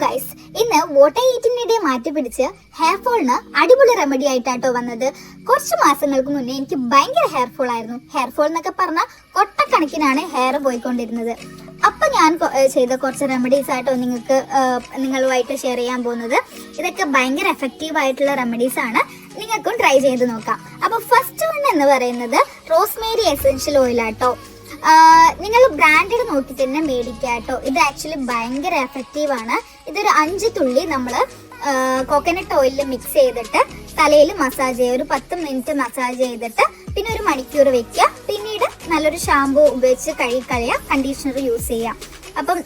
Guys, ഇന്ന് water ഈറ്റിനിടെ മാറ്റി പിടിച്ച് ഹെയർ ഫോളിന് അടിപൊളി റെമഡി ആയിട്ടാട്ടോ വന്നത്. കുറച്ച് മാസങ്ങൾക്ക് മുന്നേ എനിക്ക് ഭയങ്കര ഹെയർ ഫോൾ ആയിരുന്നു. ഹെയർ ഫോൾ എന്നൊക്കെ പറഞ്ഞാൽ കൊട്ടക്കണക്കിനാണ് ഹെയർ പോയിക്കൊണ്ടിരുന്നത്. അപ്പം ഞാൻ ചെയ്ത കുറച്ച് റെമഡീസ് ആയിട്ടോ നിങ്ങളുമായിട്ട് ഷെയർ ചെയ്യാൻ പോകുന്നത്. ഇതൊക്കെ ഭയങ്കര എഫക്റ്റീവ് ആയിട്ടുള്ള റെമഡീസ് ആണ്. നിങ്ങൾക്കും ട്രൈ ചെയ്ത് നോക്കാം. അപ്പോൾ ഫസ്റ്റ് വൺ എന്ന് പറയുന്നത് റോസ്മേരി എസെൻഷ്യൽ ഓയിൽ ആട്ടോ. നിങ്ങൾ ബ്രാൻഡഡ് നോക്കി തന്നെ മേടിക്കുക കേട്ടോ. ഇത് ആക്ച്വലി ഭയങ്കര എഫക്റ്റീവ് ആണ്. ഇതൊരു 5 തുള്ളി നമ്മൾ കോക്കനട്ട് ഓയിലിൽ മിക്സ് ചെയ്തിട്ട് തലയിൽ മസാജ് ചെയ്യുക. ഒരു 10 മിനിറ്റ് മസാജ് ചെയ്തിട്ട് പിന്നെ ഒരു മണിക്കൂർ വെക്കുക. പിന്നീട് നല്ലൊരു ഷാമ്പൂ ഉപയോഗിച്ച് കഴുകിക്കളയുക. കണ്ടീഷണർ യൂസ് ചെയ്യാം. അപ്പം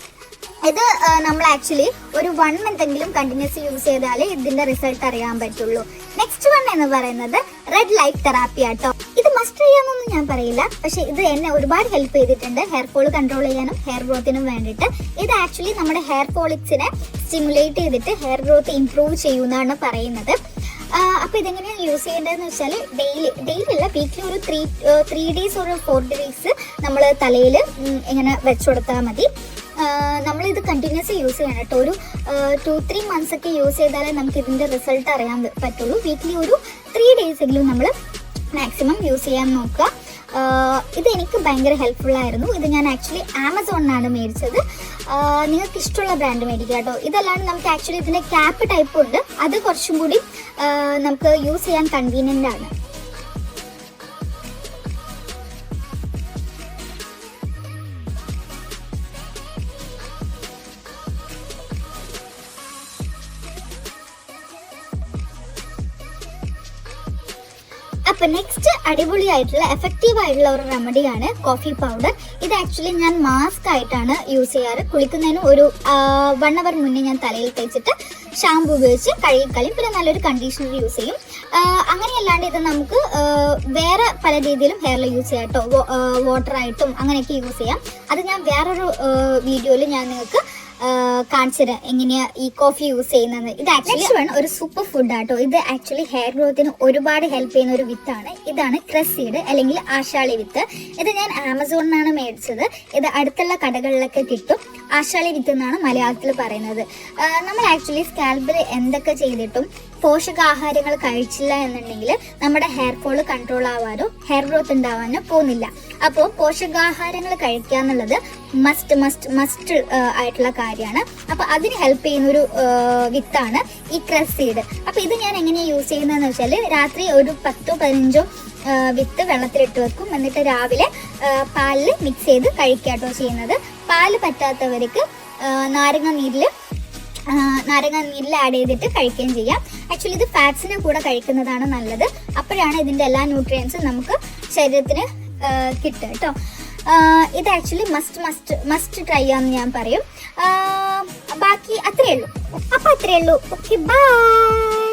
ഇത് നമ്മൾ ആക്ച്വലി ഒരു 1 മന്ത് എങ്കിലും കണ്ടിന്യൂസ് യൂസ് ചെയ്താലേ ഇതിന്റെ റിസൾട്ട് അറിയാൻ പറ്റുള്ളൂ. നെക്സ്റ്റ് വൺ എന്ന് പറയുന്നത് റെഡ് ലൈറ്റ് തെറാപ്പി ആട്ടോ. ഇത് മസ്റ്റ് ചെയ്യാമെന്നൊന്നും ഞാൻ പറയില്ല, പക്ഷെ ഇത് എന്നെ ഒരുപാട് ഹെൽപ്പ് ചെയ്തിട്ടുണ്ട് ഹെയർ ഫോൾ കൺട്രോൾ ചെയ്യാനും ഹെയർ ഗ്രോത്തിനും വേണ്ടിയിട്ട്. ഇത് ആക്ച്വലി നമ്മുടെ ഹെയർ ഫോളിക്സിനെ സ്റ്റിമുലേറ്റ് ചെയ്തിട്ട് ഹെയർ ഗ്രോത്ത് ഇംപ്രൂവ് ചെയ്യുന്നതാണ് പറയുന്നത്. അപ്പോൾ ഇതെങ്ങനെയാണ് യൂസ് ചെയ്യേണ്ടതെന്ന് വെച്ചാൽ ഡെയിലി അല്ല, വീക്കിലി ഒരു 3 ഡേയ്സ് ഒരു 4 ഡേയ്സ് നമ്മൾ തലയിൽ ഇങ്ങനെ വെച്ചു കൊടുത്താൽ മതി. നമ്മളിത് കണ്ടിന്യൂസ് യൂസ് ചെയ്യണം കേട്ടോ. ഒരു 2-3 മന്ത്സ് ഒക്കെ യൂസ് ചെയ്താലേ നമുക്ക് ഇതിൻ്റെ റിസൾട്ട് അറിയാൻ പറ്റുള്ളൂ. വീക്കിലി ഒരു 3 ഡേയ്സ് എങ്കിലും നമ്മൾ മാക്സിമം യൂസ് ചെയ്യാൻ നോക്കുക. ഇത് എനിക്ക് ഭയങ്കര ഹെൽപ്ഫുൾ ആയിരുന്നു. ഇത് ഞാൻ ആക്ച്വലി ആമസോണിനാണ് മേടിച്ചത്. നിങ്ങൾക്ക് ഇഷ്ടമുള്ള ബ്രാൻഡ് മേടിക്കുക കേട്ടോ. ഇതല്ലാണ്ട് നമുക്ക് ആക്ച്വലി ഇതിൻ്റെ ക്യാപ്പ് ടൈപ്പ് ഉണ്ട്. അത് കുറച്ചും കൂടി നമുക്ക് യൂസ് ചെയ്യാൻ കൺവീനിയൻ്റ് ആണ്. അപ്പോൾ നെക്സ്റ്റ് അടിപൊളിയായിട്ടുള്ള എഫക്റ്റീവ് ആയിട്ടുള്ള ഒരു റെമഡിയാണ് കോഫി പൗഡർ. ഇത് ആക്ച്വലി ഞാൻ മാസ്ക് ആയിട്ടാണ് യൂസ് ചെയ്യാറ്. കുളിക്കുന്നതിന് ഒരു 1 അവർ മുന്നേ ഞാൻ തലയിൽ തേച്ചിട്ട് ഷാമ്പു ഉപയോഗിച്ച് കഴുകിക്കളയും. പിന്നെ നല്ലൊരു കണ്ടീഷണർ യൂസ് ചെയ്യും. അങ്ങനെയല്ലാണ്ട് ഇത് നമുക്ക് വേറെ പല രീതിയിലും ഹെയറിൽ യൂസ് ചെയ്യാം കേട്ടോ. വാട്ടറായിട്ടും അങ്ങനെയൊക്കെ യൂസ് ചെയ്യാം. അത് ഞാൻ വേറൊരു വീഡിയോയിൽ ഞാൻ നിങ്ങൾക്ക് കാണിച്ചു തരാം എങ്ങനെയാ ഈ കോഫി യൂസ് ചെയ്യുന്നത്. ഇത് ആക്ച്വലി ഒരു സൂപ്പർ ഫുഡ് ആട്ടോ. ഇത് ആക്ച്വലി ഹെയർ ഗ്രോത്തിന് ഒരുപാട് ഹെൽപ്പ് ചെയ്യുന്ന ഒരു വിത്താണ്. ഇതാണ് ക്രസ് സീഡ് അല്ലെങ്കിൽ ആശാളി വിത്ത്. ഇത് ഞാൻ ആമസോണിനാണ് മേടിച്ചത്. ഇത് അടുത്തുള്ള കടകളിലൊക്കെ കിട്ടും. ആശാളി വിത്ത് എന്നാണ് മലയാളത്തിൽ പറയുന്നത്. നമ്മൾ ആക്ച്വലി സ്കാൽപ്പിൽ എന്തൊക്കെ ചെയ്തിട്ടും പോഷകാഹാരങ്ങൾ കഴിച്ചില്ല എന്നുണ്ടെങ്കിൽ നമ്മുടെ ഹെയർ ഫോൾ കൺട്രോൾ ആവാനോ ഹെയർ ഗ്രോത്ത് ഉണ്ടാവാനോ പോകുന്നില്ല. അപ്പോൾ പോഷകാഹാരങ്ങൾ കഴിക്കുക എന്നുള്ളത് മസ്റ്റ് ആയിട്ടുള്ള കാര്യമാണ്. അപ്പോൾ അതിന് ഹെൽപ്പ് ചെയ്യുന്നൊരു വിത്താണ് ഈ ക്രസ് സീഡ്. അപ്പോൾ ഇത് ഞാൻ എങ്ങനെയാണ് യൂസ് ചെയ്യുന്നതെന്ന് വെച്ചാൽ രാത്രി ഒരു 10-15 വിത്ത് വെള്ളത്തിലിട്ട് വെക്കും. എന്നിട്ട് രാവിലെ പാലിൽ മിക്സ് ചെയ്ത് കഴിക്കാട്ടോ ചെയ്യുന്നത്. പാല് പറ്റാത്തവർക്ക് നാരങ്ങ നീരിൽ ആഡ് ചെയ്തിട്ട് കഴിക്കുകയും ചെയ്യാം. ആക്ച്വലി ഇത് ഫാറ്റ്സിനെ കൂടെ കഴിക്കുന്നതാണ് നല്ലത്. അപ്പോഴാണ് ഇതിൻ്റെ എല്ലാ ന്യൂട്രിയൻസും നമുക്ക് ശരീരത്തിന് കിട്ടുക കേട്ടോ. ഇത് ആക്ച്വലി മസ്റ്റ് ട്രൈ ചെയ്യാമെന്ന് ഞാൻ പറയും. ബാക്കി അത്രയേ ഉള്ളൂ. അപ്പോൾ അത്രയേ ഉള്ളൂ. Okay, by.